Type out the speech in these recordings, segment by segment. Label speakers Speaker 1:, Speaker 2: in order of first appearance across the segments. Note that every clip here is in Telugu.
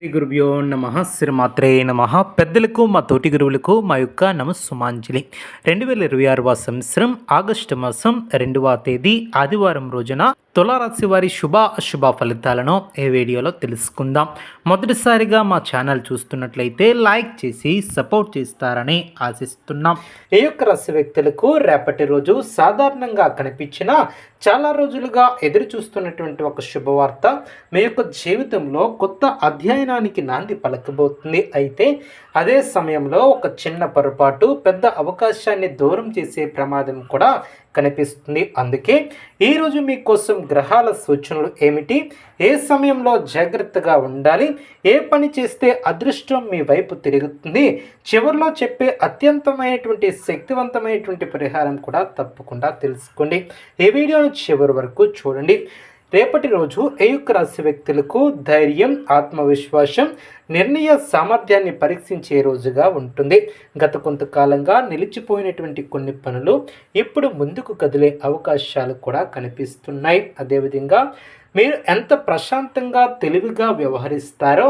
Speaker 1: శ్రీ గురుభ్యో నమ శ్రీమాత్రే నమ. పెద్దలకు మా తోటి గురువులకు మా యొక్క నమస్సుమాంజలి. 2026 సంవత్సరం ఆగస్టు మాసం 2వ తేదీ ఆదివారం రోజున తులారాశి వారి శుభ అశుభ ఫలితాలను ఈ వీడియోలో తెలుసుకుందాం. మొదటిసారిగా మా ఛానల్ చూస్తున్నట్లయితే లైక్ చేసి సపోర్ట్ చేస్తారని ఆశిస్తున్నాం. ఈ యొక్క రాశి వ్యక్తులకు రేపటి రోజు సాధారణంగా కనిపించిన చాలా రోజులుగా ఎదురు చూస్తున్నటువంటి ఒక శుభవార్త మీ యొక్క జీవితంలో కొత్త అధ్యయనానికి నాంది పలకబోతుంది. అయితే అదే సమయంలో ఒక చిన్న పొరపాటు పెద్ద అవకాశాన్ని దూరం చేసే ప్రమాదం కూడా కనిపిస్తుంది. అందుకే ఈరోజు మీకోసం గ్రహాల సూచనలు ఏమిటి, ఏ సమయంలో జాగ్రత్తగా ఉండాలి, ఏ పని చేస్తే అదృష్టం మీ వైపు తిరుగుతుంది, చివరిలో చెప్పే అత్యంతమైనటువంటి శక్తివంతమైనటువంటి పరిహారం కూడా తప్పకుండా తెలుసుకోండి. ఈ వీడియోను చివరి వరకు చూడండి. రేపటి రోజు ఈ యొక్క రాశి వ్యక్తులకు ధైర్యం, ఆత్మవిశ్వాసం, నిర్ణయ సామర్థ్యాన్ని పరీక్షించే రోజుగా ఉంటుంది. గత కొంతకాలంగా నిలిచిపోయినటువంటి కొన్ని పనులు ఇప్పుడు ముందుకు కదిలే అవకాశాలు కూడా కనిపిస్తున్నాయి. అదేవిధంగా మీరు ఎంత ప్రశాంతంగా తెలివిగా వ్యవహరిస్తారో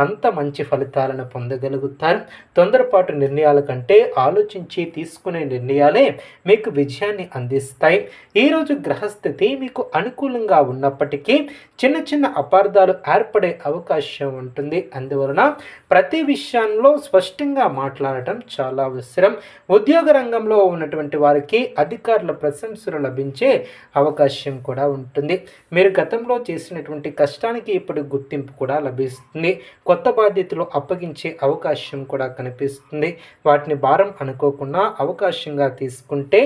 Speaker 1: అంత మంచి ఫలితాలను పొందగలుగుతారు. తొందరపాటు నిర్ణయాల కంటే ఆలోచించి తీసుకునే నిర్ణయాలే మీకు విజయాన్ని అందిస్తాయి. ఈరోజు గ్రహస్థితి మీకు అనుకూలంగా ఉన్నప్పటికీ చిన్న చిన్న అపార్థాలు ఏర్పడే అవకాశం ఉంటుంది. అందువలన ప్రతి విషయంలో స్పష్టంగా మాట్లాడటం చాలా అవసరం. ఉద్యోగ రంగంలో ఉన్నటువంటి వారికి అధికారుల ప్రశంసలు లభించే అవకాశం కూడా ఉంటుంది. మీరు గతంలో చేసినటువంటి కష్టానికి ఇప్పుడు గుర్తింపు కూడా లభిస్తుంది. కొత్త బాధ్యతలు అప్పగించే అవకాశం కూడా కనిపిస్తుంది. వాటిని భారం అనుకోకుండా అవకాశంగా తీసుకుంటే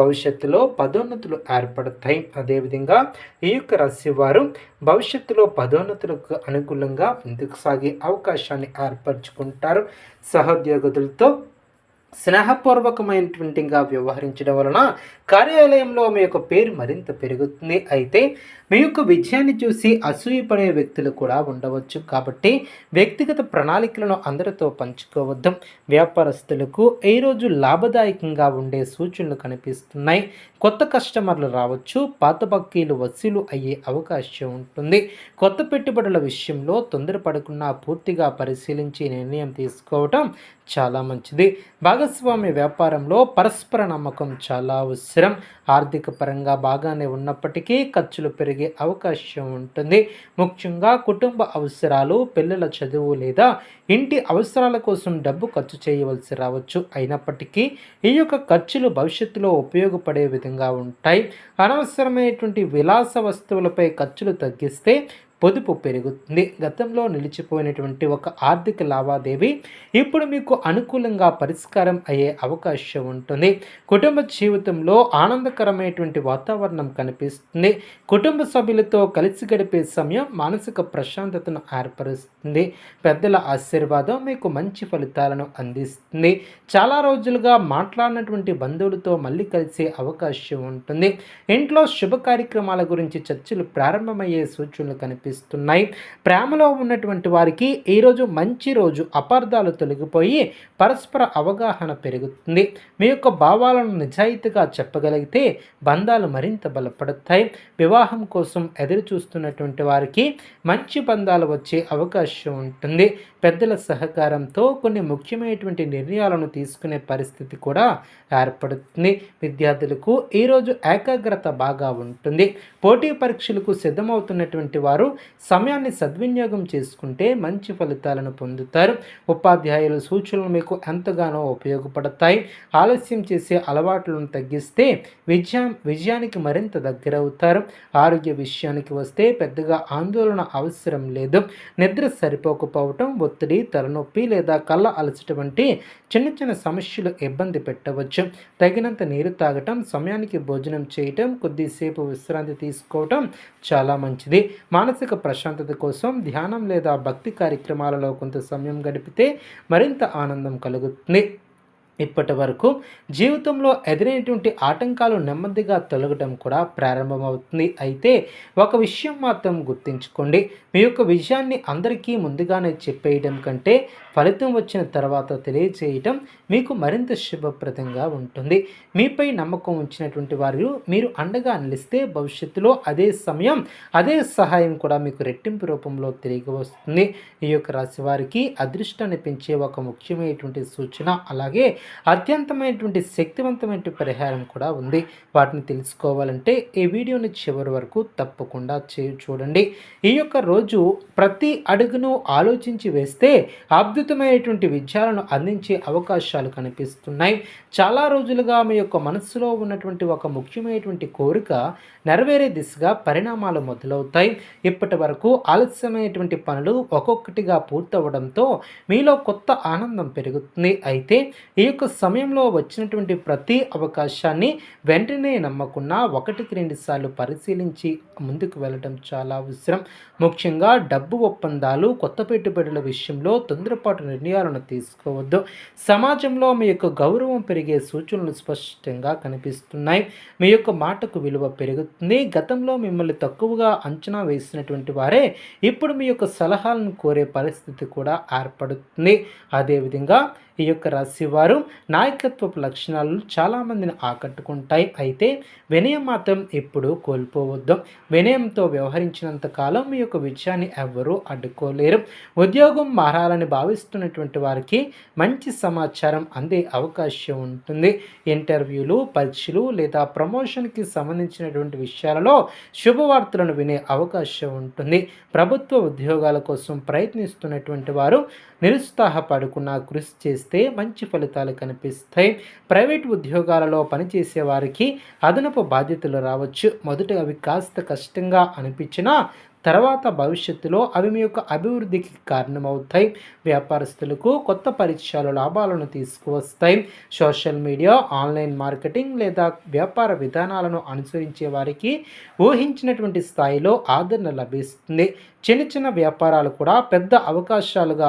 Speaker 1: భవిష్యత్తులో పదోన్నతులు ఏర్పడతాయి. అదేవిధంగా ఈ యొక్క రాశి వారు భవిష్యత్తులో పదోన్నతులకు అనుకూలంగా ముందుకు సాగే అవకాశాన్ని ఏర్పరచుకుంటారు. సహోద్యోగులతో స్నేహపూర్వకమైనటువంటిగా వ్యవహరించడం వలన కార్యాలయంలో మీ యొక్క పేరు మరింత పెరుగుతుంది. అయితే మీ యొక్క విజయాన్ని చూసి అసూయపడే వ్యక్తులు కూడా ఉండవచ్చు. కాబట్టి వ్యక్తిగత ప్రణాళికలను అందరితో పంచుకోవద్దు. వ్యాపారస్తులకు ఈరోజు లాభదాయకంగా ఉండే సూచనలు కనిపిస్తున్నాయి. కొత్త కస్టమర్లు రావచ్చు. పాత బక్కీలు వసూలు అయ్యే అవకాశం ఉంటుంది. కొత్త పెట్టుబడుల విషయంలో తొందరపడకుండా పూర్తిగా పరిశీలించి నిర్ణయం తీసుకోవటం చాలా మంచిది. భాగస్వామ్య వ్యాపారంలో పరస్పర నమ్మకం చాలా అవసరం. ఆర్థిక పరంగా బాగానే ఉన్నప్పటికీ ఖర్చులు పెరిగే అవకాశం ఉంటుంది. ముఖ్యంగా కుటుంబ అవసరాలు, పిల్లల చదువు లేదా ఇంటి అవసరాల కోసం డబ్బు ఖర్చు చేయవలసి రావచ్చు. అయినప్పటికీ ఈ యొక్క ఖర్చులు భవిష్యత్తులో ఉపయోగపడే విధంగా ఉంటాయి. అనవసరమైనటువంటి విలాస వస్తువులపై ఖర్చులు తగ్గిస్తే పొదుపు పెరుగుతుంది. గతంలో నిలిచిపోయినటువంటి ఒక ఆర్థిక లావాదేవీ ఇప్పుడు మీకు అనుకూలంగా పరిష్కారం అయ్యే అవకాశం ఉంటుంది. కుటుంబ జీవితంలో ఆనందకరమైనటువంటి వాతావరణం కనిపిస్తుంది. కుటుంబ సభ్యులతో కలిసి గడిపే సమయం మానసిక ప్రశాంతతను ఏర్పరుస్తుంది. పెద్దల ఆశీర్వాదం మీకు మంచి ఫలితాలను అందిస్తుంది. చాలా రోజులుగా మాట్లాడినటువంటి బంధువులతో మళ్ళీ కలిసే అవకాశం ఉంటుంది. ఇంట్లో శుభ కార్యక్రమాల గురించి చర్చలు ప్రారంభమయ్యే సూచనలు కనిపిస్తున్నాయి. ప్రేమలో ఉన్నటువంటి వారికి ఈరోజు మంచి రోజు. అపార్థాలు తొలగిపోయి పరస్పర అవగాహన పెరుగుతుంది. మీ యొక్క భావాలను నిజాయితీగా చెప్పగలిగితే బంధాలు మరింత బలపడతాయి. వివాహం కోసం ఎదురు చూస్తున్నటువంటి వారికి మంచి బంధాలు వచ్చే అవకాశం ఉంటుంది. పెద్దల సహకారంతో కొన్ని ముఖ్యమైనటువంటి నిర్ణయాలను తీసుకునే పరిస్థితి కూడా ఏర్పడుతుంది. విద్యార్థులకు ఈరోజు ఏకాగ్రత బాగా ఉంటుంది. పోటీ పరీక్షలకు సిద్ధమవుతున్నటువంటి వారు సమయాన్ని సద్వినియోగం చేసుకుంటే మంచి ఫలితాలను పొందుతారు. ఉపాధ్యాయుల సూచనలు మీకు ఎంతగానో ఉపయోగపడతాయి. ఆలస్యం చేసే అలవాట్లను తగ్గిస్తే విజయానికి మరింత దగ్గరవుతారు. ఆరోగ్య విషయానికి వస్తే పెద్దగా ఆందోళన అవసరం లేదు. నిద్ర సరిపోకపోవటం, ఒత్తిడి, తలనొప్పి లేదా కళ్ళ అలసట వంటి చిన్న చిన్న సమస్యలు ఇబ్బంది పెట్టవచ్చు. తగినంత నీరు తాగటం, సమయానికి భోజనం చేయటం, కొద్దిసేపు విశ్రాంతి తీసుకోవటం చాలా మంచిది. మానసిక ప్రశాంతత కోసం ధ్యానం లేదా భక్తి కార్యక్రమాలలో కొంత సమయం గడిపితే మరింత ఆనందం కలుగుతుంది. ఇప్పటి వరకు జీవితంలో ఎదురైనటువంటి ఆటంకాలు నెమ్మదిగా తొలగడం కూడా ప్రారంభమవుతుంది. అయితే ఒక విషయం మాత్రం గుర్తుంచుకోండి, మీ యొక్క విజయాన్ని అందరికీ ముందుగానే చెప్పేయడం కంటే ఫలితం వచ్చిన తర్వాత తెలియజేయటం మీకు మరింత శుభప్రదంగా ఉంటుంది. మీపై నమ్మకం ఉంచినటువంటి వారు మీరు అండగా నిలిస్తే భవిష్యత్తులో అదే సమయం అదే సహాయం కూడా మీకు రెట్టింపు రూపంలో తిరిగి వస్తుంది. ఈ యొక్క రాశి వారికి అదృష్టాన్ని పెంచే ఒక ముఖ్యమైనటువంటి సూచన, అలాగే అత్యంతమైనటువంటి శక్తివంతమైన పరిహారం కూడా ఉంది. వాటిని తెలుసుకోవాలంటే ఈ వీడియోని చివరి వరకు తప్పకుండా చూడండి. ఈ యొక్క రోజు ప్రతి అడుగును ఆలోచించి వేస్తే అద్భుతమైనటువంటి విజయాలను అందించే అవకాశాలు కనిపిస్తున్నాయి. చాలా రోజులుగా మీ యొక్క మనస్సులో ఉన్నటువంటి ఒక ముఖ్యమైనటువంటి కోరిక నెరవేరే దిశగా పరిణామాలు మొదలవుతాయి. ఇప్పటి వరకు ఆలస్యమైనటువంటి పనులు ఒక్కొక్కటిగా పూర్తవడంతో మీలో కొత్త ఆనందం పెరుగుతుంది. అయితే ఈ యొక్క సమయంలో వచ్చినటువంటి ప్రతి అవకాశాన్ని వెంటనే నమ్మకుండా 1-2 సార్లు పరిశీలించి ముందుకు వెళ్ళడం చాలా అవసరం. ముఖ్యంగా డబ్బు ఒప్పందాలు, కొత్త పెట్టుబడుల విషయంలో తొందరపాటు నిర్ణయాలను తీసుకోవద్దు. సమాజంలో మీ యొక్క గౌరవం పెరిగే సూచనలు స్పష్టంగా కనిపిస్తున్నాయి. మీ యొక్క మాటకు విలువ పెరుగుతుంది. గతంలో మిమ్మల్ని తక్కువగా అంచనా వేసినటువంటి వారే ఇప్పుడు మీ యొక్క సలహాలను కోరే పరిస్థితి కూడా ఏర్పడుతుంది. అదేవిధంగా ఈ యొక్క రాశి వారు నాయకత్వపు లక్షణాలు చాలామందిని ఆకట్టుకుంటాయి. అయితే వినయం మాత్రం ఎప్పుడూ కోల్పోవద్దు. వినయంతో వ్యవహరించినంత కాలం మీ యొక్క విజయాన్ని ఎవ్వరూ అడ్డుకోలేరు. ఉద్యోగం మారాలని భావిస్తున్నటువంటి వారికి మంచి సమాచారం అందే అవకాశం ఉంటుంది. ఇంటర్వ్యూలు, పరీక్షలు లేదా ప్రమోషన్కి సంబంధించినటువంటి విషయాలలో శుభవార్తలను వినే అవకాశం ఉంటుంది. ప్రభుత్వ ఉద్యోగాల కోసం ప్రయత్నిస్తున్నటువంటి వారు నిరుత్సాహపడకుండా కృషి చేస్తే మంచి ఫలితాలు కనిపిస్తాయి. ప్రైవేట్ ఉద్యోగాలలో పనిచేసే వారికి అదనపు బాధ్యతలు రావచ్చు. మొదట అవి కాస్త కష్టంగా అనిపించినా తర్వాత భవిష్యత్తులో అవి మీ యొక్క అభివృద్ధికి కారణమవుతాయి. వ్యాపారస్తులకు కొత్త పరిచయాలు లాభాలను తీసుకువస్తాయి. సోషల్ మీడియా, ఆన్లైన్ మార్కెటింగ్ లేదా వ్యాపార విధానాలను అనుసరించే వారికి ఊహించినటువంటి స్థాయిలో ఆదరణ లభిస్తుంది. చిన్న చిన్న వ్యాపారాలు కూడా పెద్ద అవకాశాలుగా